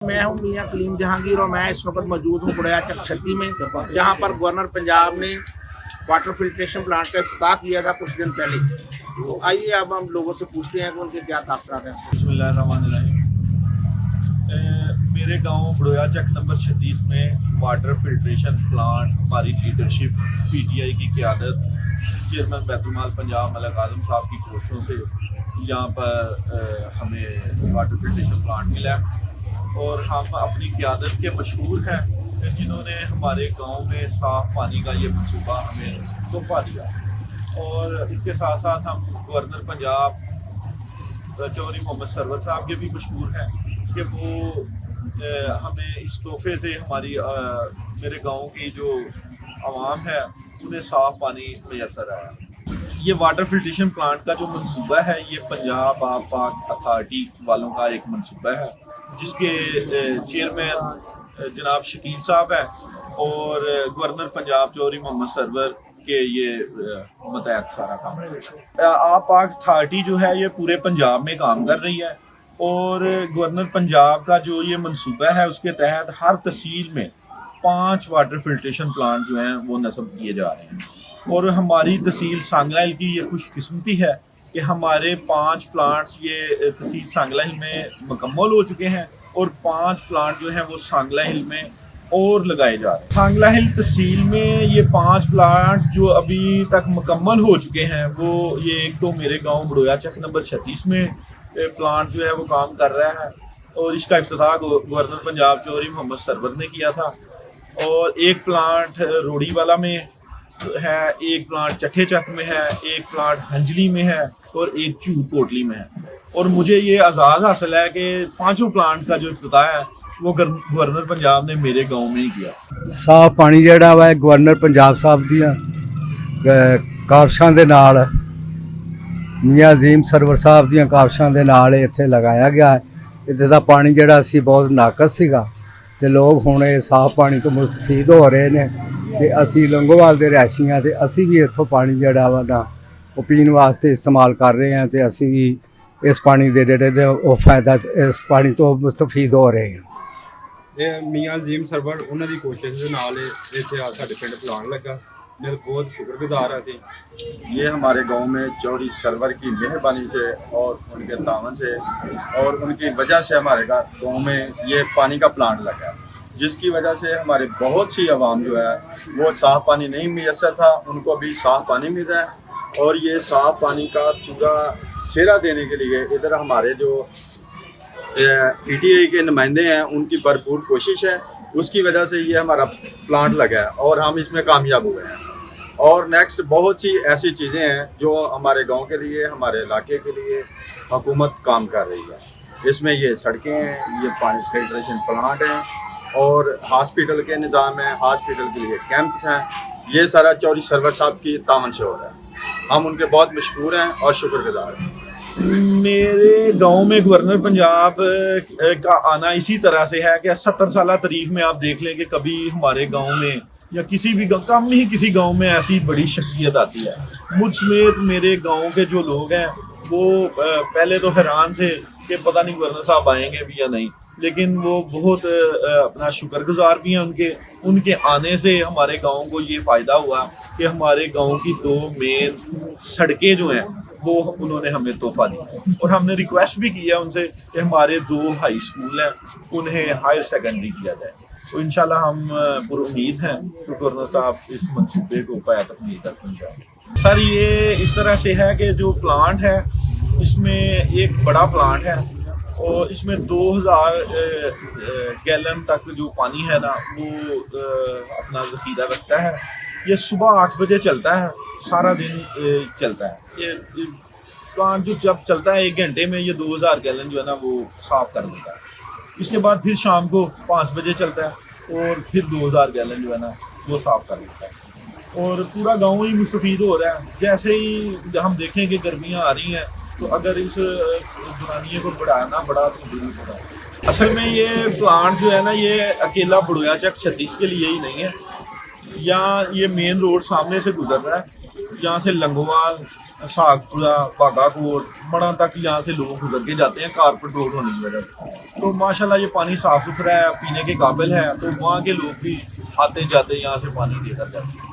मैं हूं मियां कलीम जहांगीर और मैं इस वक्त मौजूद हूं बुढ़या चक छत्ती में, जहां पर गवर्नर पंजाब ने वाटर फिल्ट्रेशन प्लांट का इफ्तिताह किया था कुछ दिन पहले। तो आइए अब हम लोगों से पूछते हैं कि उनके क्या तासरात हैं। बिस्मिल्लाहिर्रहमानिर्रहीम। मेरे गांव बुढ़या चक नंबर 36 में वाटर फिल्ट्रेशन प्लांट हमारी लीडरशिप पीटीआई की क़यादत चेयरमैन बैतुल-माल पंजाब मलिक आज़म साहब की कोशिशों से यहाँ पर हमें वाटर फिल्ट्रेशन प्लांट मिला और हम अपनी क़यादत के मशहूर हैं जिन्होंने हमारे गांव में साफ़ पानी का ये मनसूबा हमें तोहफ़ा दिया। और इसके साथ साथ हम गवर्नर पंजाब चौधरी मोहम्मद सरवर साहब के भी मशहूर हैं कि वो हमें इस तोहफे से हमारी मेरे गांव की जो आवाम है उन्हें साफ़ पानी मैसर आया। ये वाटर फिल्ट्रेशन प्लांट का जो मनसूबा है ये पंजाब आब पाक अथॉरिटी वालों का एक मनसूबा है जिसके चेयरमैन जनाब शकील साहब हैं और गवर्नर पंजाब चौधरी मोहम्मद सरवर के ये मतहत सारा काम है। आब पाक अथॉरिटी जो है ये पूरे पंजाब में काम कर रही है और गवर्नर पंजाब का जो ये मनसूबा है उसके तहत हर तहसील में 5 वाटर फिल्ट्रेशन प्लांट जो हैं वो नस्ब किए जा रहे हैं। और हमारी तहसील सांगला हिल की ये खुशकिस्मती है कि हमारे 5 प्लांट्स ये तहसील सांगला हिल में मुकम्मल हो चुके हैं और 5 प्लांट जो हैं वो सांगला हिल में और लगाए जा रहे हैं। सांगला हिल तहसील में ये 5 प्लांट जो अभी तक मुकम्मल हो चुके हैं वो ये एक तो मेरे गांव बुढ़या चक नंबर 36 में प्लांट जो है वो काम कर रहा है और इसका इफ्तिताह गवर्नर पंजाब चौधरी मोहम्मद सरवर ने किया था। और एक प्लांट रोड़ी वाला में है, एक प्लांट चट्ठे चक में है, एक प्लांट हंजली में है और एक चूर कोटली में है। और मुझे ये आज़ाद हासिल है कि 5 प्लांट का जो इफ्तिताह है वो गवर्नर पंजाब ने मेरे गांव में ही किया। साफ पानी ਜਿਹੜਾ ਵਾ ਗਵਰਨਰ ਪੰਜਾਬ ਸਾਹਿਬ ਦੀਆਂ ਕਾਬਸ਼ਾਂ ਦੇ ਨਾਲ ਮੀਆਂ ਅਜ਼ੀਮ ਸਰਵਰ ਸਾਹਿਬ ਦੀਆਂ ਕਾਬਸ਼ਾਂ ਦੇ ਨਾਲ ਇੱਥੇ ਲਗਾਇਆ ਗਿਆ ਹੈ। ਇੱਥੇ ਦਾ ਪਾਣੀ ਜਿਹੜਾ ਸੀ ਬਹੁਤ ਨਾਕਸ ਸੀਗਾ ਤੇ ਲੋਕ ਹੁਣ ਇਹ ਸਾਫ ਪਾਣੀ ਤੋਂ ਮੁਸਤਫੀਦ ਹੋ ਰਹੇ ਨੇ ਤੇ ਅਸੀਂ ਲੰਗੋਵਾਲ ਦੇ ਰਿਹਾਇਸ਼ੀਆਂ ਤੇ ਅਸੀਂ ਵੀ ਇੱਥੋਂ ਪਾਣੀ ਜਿਹੜਾ ਵਾ ਨਾ ਉਹ ਪੀਣ ਵਾਸਤੇ ਇਸਤੇਮਾਲ ਕਰ ਰਹੇ ਹਾਂ ਤੇ ਅਸੀਂ ਵੀ ਇਸ ਪਾਣੀ ਦੇ ਜਿਹੜੇ ਨੇ ਉਹ ਫਾਇਦਾ ਇਸ ਪਾਣੀ ਤੋਂ ਮੁਸਤਫੀਦ ਹੋ ਰਹੇ ਹਾਂ। ਇਹ ਮੀਆਂ ਅਜ਼ੀਮ ਸਰਵਰ ਉਹਨਾਂ ਦੀ ਕੋਸ਼ਿਸ਼ ਦੇ ਨਾਲ ਇੱਥੇ ਆ ਸਾਡੇ ਪਿੰਡ ਪਲਾਨ ਲੱਗਾ, मैं बहुत शुक्रगुजार हैं। ये हमारे गांव में चौधरी सरवर की मेहरबानी से और उनके तावन से और उनकी वजह से हमारे गांव में ये पानी का प्लांट लगा, जिसकी वजह से हमारे बहुत सी आवाम जो है वो साफ़ पानी नहीं मैसर था, उनको भी साफ़ पानी मिल रहा है। और ये साफ़ पानी का पूरा सेरा देने के लिए इधर हमारे जो पीटीआई के नुमाइंदे हैं उनकी भरपूर कोशिश है, उसकी वजह से ये हमारा प्लांट लगा है और हम इसमें कामयाब हुए हैं। और नेक्स्ट बहुत सी ऐसी चीज़ें हैं जो हमारे गांव के लिए हमारे इलाके के लिए हुकूमत काम कर रही है। इसमें ये सड़कें हैं, ये पानी फिल्ट्रेशन प्लांट हैं और हॉस्पिटल के निज़ाम है, हॉस्पिटल के लिए कैंप्स हैं। ये सारा चौधरी सरवर साहब की तावन से हो रहा है, हम उनके बहुत मशहूर हैं और शुक्रगुजार हैं। मेरे गांव में गवर्नर पंजाब का आना इसी तरह से है कि 70 साल तारीख में आप देख लें कि कभी हमारे गांव में या किसी भी गाँव कम ही किसी गांव में ऐसी बड़ी शख्सियत आती है। मुझ समेत मेरे गांव के जो लोग हैं वो पहले तो हैरान थे कि पता नहीं गवर्नर साहब आएंगे भी या नहीं, लेकिन वो बहुत अपना शुक्रगुजार भी हैं उनके आने से हमारे गांव को ये फ़ायदा हुआ कि हमारे गांव की 2 मेन सड़कें जो हैं वो उन्होंने हमें तोहफा दिया। और हमने रिक्वेस्ट भी किया उनसे कि हमारे 2 हाई स्कूल हैं उन्हें हायर सेकेंडरी किया जाए। तो इंशाल्लाह हम पुरुमीद हैं कि गवर्नर साहब इस मंसूबे को पाया तकमील तक पहुँचाएंगे। सर ये इस तरह से है कि जो प्लांट है इसमें एक बड़ा प्लांट है और इसमें 2000 गैलन तक जो पानी है ना वो अपना ज़ख़ीरा रखता है। ये सुबह 8 बजे चलता है, सारा दिन चलता है। ये प्लांट जो जब चलता है 1 घंटे में ये 2000 गैलन जो है ना वो साफ़ कर देता है। इसके बाद फिर शाम को 5 बजे चलता है और फिर 2000 गैलन जो है ना वो साफ़ कर देता है और पूरा गाँव ही मुस्तफ़ीद हो रहा है। जैसे ही हम देखें कि गर्मियाँ आ रही हैं तो अगर इस दुरानिये को बढ़ाना बड़ा तो ज़रूरी होगा। असल में ये प्लांट जो है ना ये अकेला बुढ़या चक 36 के लिए ही नहीं है, यहाँ ये मेन रोड सामने से गुजर रहा है, यहाँ से लंगोवाल सागपुरा, बागा कोट, मड़ा तक यहाँ से लोग गुजर के जाते हैं कारपेट रोड होने की वजह से। तो माशाल्लाह ये पानी साफ़ सुथरा है, पीने के काबिल है, तो वहाँ के लोग भी आते जाते यहाँ से पानी लेकर जाते हैं।